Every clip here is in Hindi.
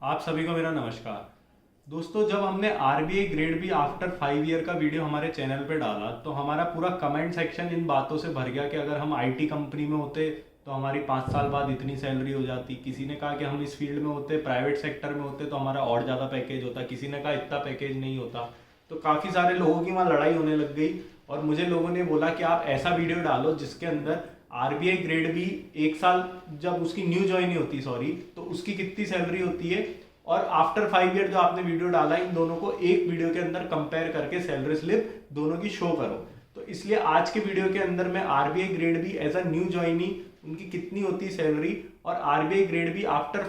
आप सभी को मेरा नमस्कार। दोस्तों, जब हमने RBI grade B after 5 year का वीडियो हमारे चैनल पे डाला तो हमारा पूरा कमेंट सेक्शन इन बातों से भर गया कि अगर हम आईटी कंपनी में होते तो हमारी 5 साल बाद इतनी सैलरी हो जाती। किसी ने कहा कि हम इस फील्ड में होते, प्राइवेट सेक्टर में होते तो हमारा और ज़्यादा पैकेज होता। किसी ने कहा इतना पैकेज नहीं होता। तो काफ़ी सारे लोगों की वहाँ लड़ाई होने लग गई और मुझे लोगों ने बोला कि आप ऐसा वीडियो डालो जिसके अंदर आरबीआई ग्रेड बी 1 साल जब उसकी न्यू ज्वाइन होती, सॉरी, तो उसकी कितनी सैलरी होती है और आफ्टर 5 ईयर जो आपने वीडियो डाला इन दोनों को एक वीडियो के अंदर कंपेयर करके सैलरी स्लिप दोनों की शो करो। तो इसलिए आज के वीडियो के अंदर मैं RBI grade B as a new joinee उनकी कितनी होती है सैलरी और RBI grade B after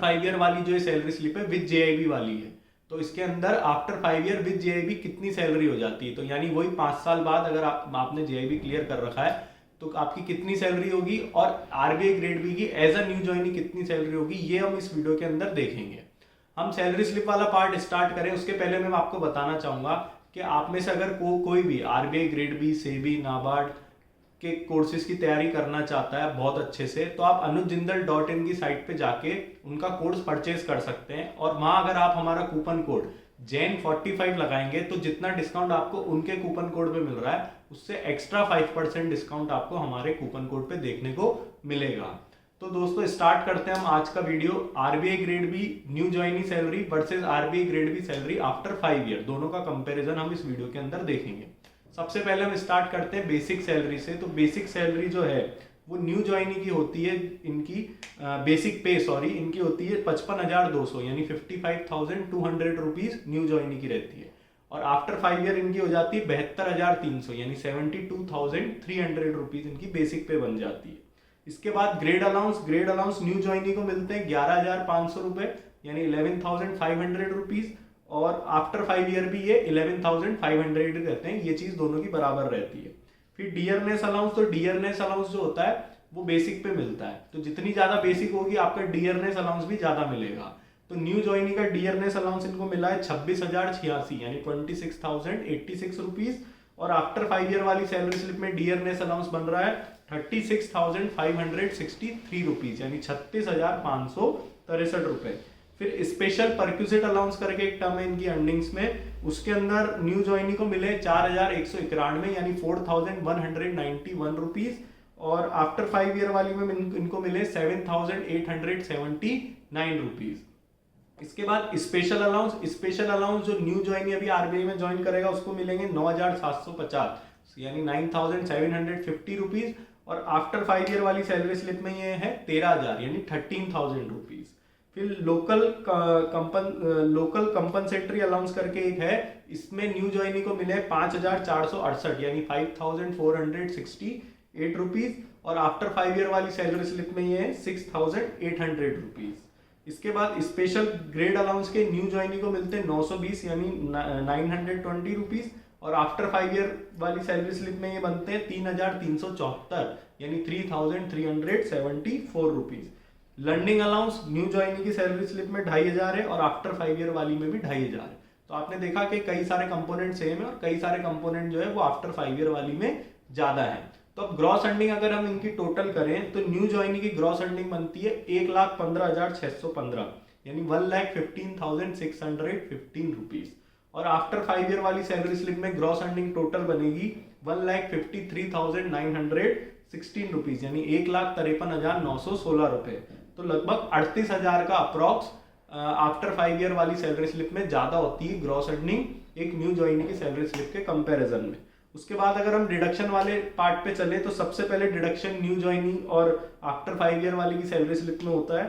5 year वाली जो सैलरी स्लिप है विद जेआईबी वाली है, तो इसके अंदर आफ्टर 5 ईयर विद जेआईबी कितनी सैलरी हो जाती है। तो यानी वही 5 साल बाद अगर आपने जेआईबी क्लियर कर रखा है तो आपकी कितनी सैलरी होगी और आरबीआई ग्रेड बी की एज अ न्यू ज्वाइनी कितनी सैलरी होगी, ये हम इस वीडियो के अंदर देखेंगे। हम सैलरी स्लिप वाला पार्ट स्टार्ट करें उसके पहले मैं आपको बताना चाहूंगा कि आप में से अगर कोई भी RBI grade B, SEBI, NABARD के कोर्सेज की तैयारी करना चाहता है बहुत अच्छे से, तो आप anujjindal.in की साइट पे जाके उनका कोर्स परचेज कर सकते हैं और वहां अगर आप हमारा कूपन कोड जैन45 लगाएंगे तो जितना डिस्काउंट आपको उनके कूपन कोड पे मिल रहा है उससे एक्स्ट्रा 5% डिस्काउंट आपको हमारे कूपन कोड पे देखने को मिलेगा। तो दोस्तों स्टार्ट करते हैं हम आज का video. RBI grade B new joinee salary versus RBI grade B salary after 5 year, दोनों का कंपेरिजन हम इस वीडियो के अंदर देखेंगे। सबसे पहले हम स्टार्ट करते हैं बेसिक सैलरी से। तो बेसिक सैलरी जो है वो न्यू ज्वाइनी की होती है, इनकी बेसिक पे सॉरी इनकी होती है 55,200 यानी 55,200 रुपीज न्यू ज्वाइनी की रहती है और आफ्टर 5 ईयर इनकी हो जाती है 72,300 यानी 72,300 रुपीज इनकी बेसिक पे बन जाती है। इसके बाद ग्रेड अलाउंस न्यू ज्वाइनी को मिलते हैं 11,500 रुपए यानी 11,500 रुपीज और आफ्टर 5 ईयर भी ये 11,500 रहते हैं। ये चीज दोनों की बराबर रहती है। फिर डियरनेस अलाउंस, तो डियरनेस अलाउंस जो होता है वो बेसिक पे मिलता है, तो जितनी ज्यादा बेसिक होगी आपका डियरनेस अलाउंस भी ज्यादा मिलेगा। तो न्यू ज्वाइनी का डियरनेस अलाउंस इनको मिला है 26,086 यानी 26,086 रुपीज और आफ्टर 5 ईयर वाली सैलरी स्लिप में डियरनेस अलाउंस बन रहा है 36,563 रुपीज यानी 36,563 रुपए। फिर स्पेशल परक्यूजिट अलाउंस करके एक टर्म है इनकी अर्निंग्स में, उसके अंदर न्यू ज्वाइनी को मिले 4,191 यानी 4,191 रुपीज और आफ्टर 5 ईयर वाली में इनको मिले 7,879 रुपीज। इसके बाद स्पेशल अलाउंस जो न्यू ज्वाइनी अभी आरबीआई में ज्वाइन करेगा उसको मिलेंगे 9,750 यानी 9,750 रुपीज और आफ्टर 5 ईयर वाली सैलरी स्लिप में ये है 13,000 यानी 13,000 रुपीज। फिर लोकल कंपनसेटरी अलाउंस करके एक है, इसमें न्यू ज्वाइनी को मिले 5,468 यानी 5,468 रुपीज और आफ्टर 5 ईयर वाली सैलरी स्लिप में ये है 6,800 रुपीज। इसके बाद स्पेशल ग्रेड अलाउंस के न्यू ज्वाइनी को मिलते हैं 920 यानी 920 रुपीज और आफ्टर 5 ईयर वाली सैलरी स्लिप में ये बनते हैं 3,374 यानी 3,374 rupees. Learning allowance new joinee की सैलरी स्लिप में 2,500 है और आफ्टर 5 ईयर वाली में भी 2,500 है। तो आपने देखा कि कई सारे कंपोनेंट सेम है और कई सारे कंपोनेंट जो है वो आफ्टर 5 ईयर वाली में ज्यादा है। तो अब ग्रॉस अर्निंग अगर हम इनकी टोटल करें तो न्यू ज्वाइनी की ग्रॉस अर्निंग बनती है 1,15,615 यानी 1,15,615 रुपीज और आफ्टर 5 ईयर वाली सैलरी स्लिप में ग्रॉस अर्निंग टोटल बनेगी 1,53,916 रुपीज यानी 1,53,916 रुपए। तो लगभग 38,000 का अप्रॉक्स आफ्टर 5 ईयर वाली सैलरी स्लिप में ज्यादा होती है ग्रॉस अर्निंग एक न्यू ज्वाइनी की सैलरी स्लिप के कंपैरिजन में। उसके बाद अगर हम डिडक्शन वाले पार्ट पे चले तो सबसे पहले डिडक्शन न्यू ज्वाइनी और आफ्टर 5 ईयर वाली की सैलरी स्लिप में होता है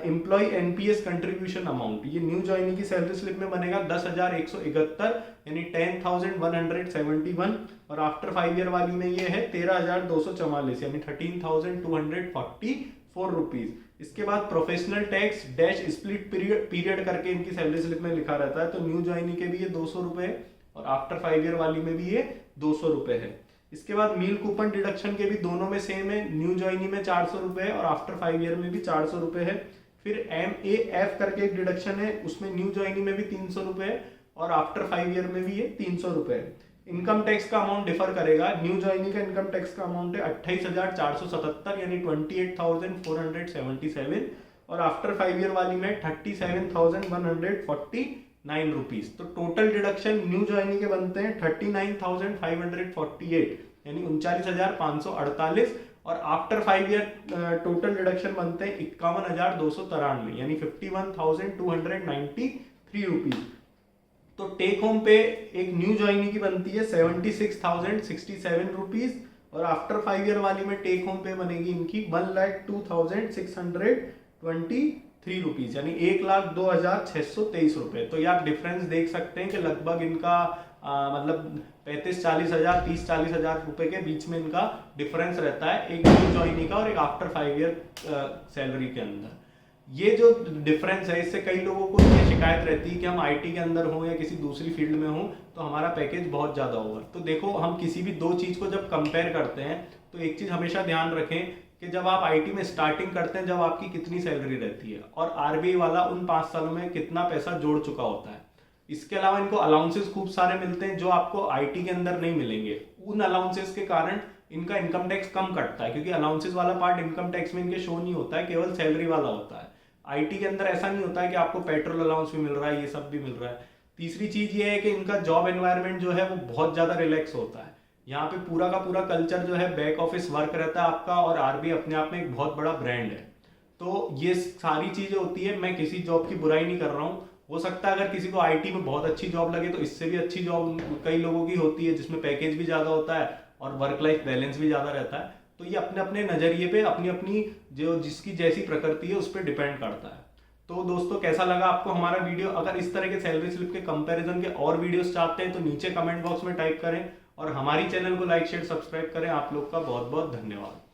एम्प्लॉय एनपीएस कंट्रीब्यूशन अमाउंट। ये न्यू ज्वाइनी की सैलरी स्लिप में बनेगा 10,171 यानी 10,171 और आफ्टर 5 ईयर वाली में ये है 13,244 यानी 13,244 रुपीज। इसके बाद professional tax dash split period करके इनकी सैलरी स्लिप में लिखा रहता है, तो न्यू ज्वाइनी के भी ये 200 रुपए और आफ्टर 5 ईयर वाली में भी ये 200 रुपए है। इसके बाद मील कूपन डिडक्शन के भी दोनों में सेम है, न्यू ज्वाइनी में 400 रुपए और आफ्टर 5 ईयर में भी 400 रुपए है। फिर MAF करके एक डिडक्शन है, उसमें न्यू ज्वाइनी में भी 300 रुपए और आफ्टर 5 ईयर में भी ये 300 रुपए है। इनकम टैक्स का अमाउंट डिफर करेगा, न्यू ज्वाइनी का इनकम टैक्स का अमाउंट है 28,477 यानी 28,477 और आफ्टर 5 ईयर वाली में 37,149 रुपीज। तो टोटल डिडक्शन न्यू ज्वाइनिंग के बनते हैं 39,548 यानी 39,548 और आफ्टर 5 ईयर टोटल डिडक्शन बनते हैं 51,293 यानी 51,293 रुपीज। तो टेक होम पे एक न्यू ज्वाइनिंग की बनती है 76,067 रुपीज और आफ्टर 5 ईयर वाली में टेक होम पे बनेगी इनकी 1,02,623 रुपीज यानी 1,02,623 रुपए। तो ये आप डिफरेंस देख सकते हैं कि लगभग इनका मतलब 35-40 हजार 30-40 हजार रुपए के बीच में इनका डिफरेंस रहता है एक न्यू ज्वाइनिंग का और एक आफ्टर 5 ईयर सैलरी के अंदर। ये जो डिफरेंस है इससे कई लोगों को ये शिकायत रहती है कि हम आईटी के अंदर हों या किसी दूसरी फील्ड में हों तो हमारा पैकेज बहुत ज़्यादा होगा। तो देखो हम किसी भी दो चीज़ को जब कंपेयर करते हैं तो एक चीज़ हमेशा ध्यान रखें कि जब आप आईटी में स्टार्टिंग करते हैं जब आपकी कितनी सैलरी रहती है और आरबीआई वाला उन 5 सालों में कितना पैसा जोड़ चुका होता है। इसके अलावा इनको अलाउंसेस खूब सारे मिलते हैं जो आपको आईटी के अंदर नहीं मिलेंगे। उन अलाउंसेस के कारण इनका इनकम टैक्स कम कटता है क्योंकि अलाउंसेस वाला पार्ट इनकम टैक्स में इनके शो नहीं होता है, केवल सैलरी वाला होता है। आईटी के अंदर ऐसा नहीं होता है कि आपको पेट्रोल अलाउंस भी मिल रहा है, ये सब भी मिल रहा है। तीसरी चीज ये है कि इनका जॉब एनवायरनमेंट जो है वो बहुत ज्यादा रिलैक्स होता है। यहाँ पे पूरा का पूरा कल्चर जो है बैक ऑफिस वर्क रहता है आपका और आरबीआई अपने आप में एक बहुत बड़ा ब्रांड है। तो ये सारी चीजें होती है। मैं किसी जॉब की बुराई नहीं कर रहा हूँ, हो सकता है अगर किसी को आईटी में बहुत अच्छी जॉब लगे तो इससे भी अच्छी जॉब कई लोगों की होती है जिसमें पैकेज भी ज्यादा होता है और वर्क लाइफ बैलेंस भी ज्यादा रहता है। तो ये अपने अपने नजरिए पे अपनी अपनी जो जिसकी जैसी प्रकृति है उस पर डिपेंड करता है। तो दोस्तों कैसा लगा आपको हमारा वीडियो? अगर इस तरह के सैलरी स्लिप के कंपैरिजन के और वीडियोस चाहते हैं तो नीचे कमेंट बॉक्स में टाइप करें और हमारी चैनल को लाइक शेयर सब्सक्राइब करें। आप लोग का बहुत बहुत धन्यवाद।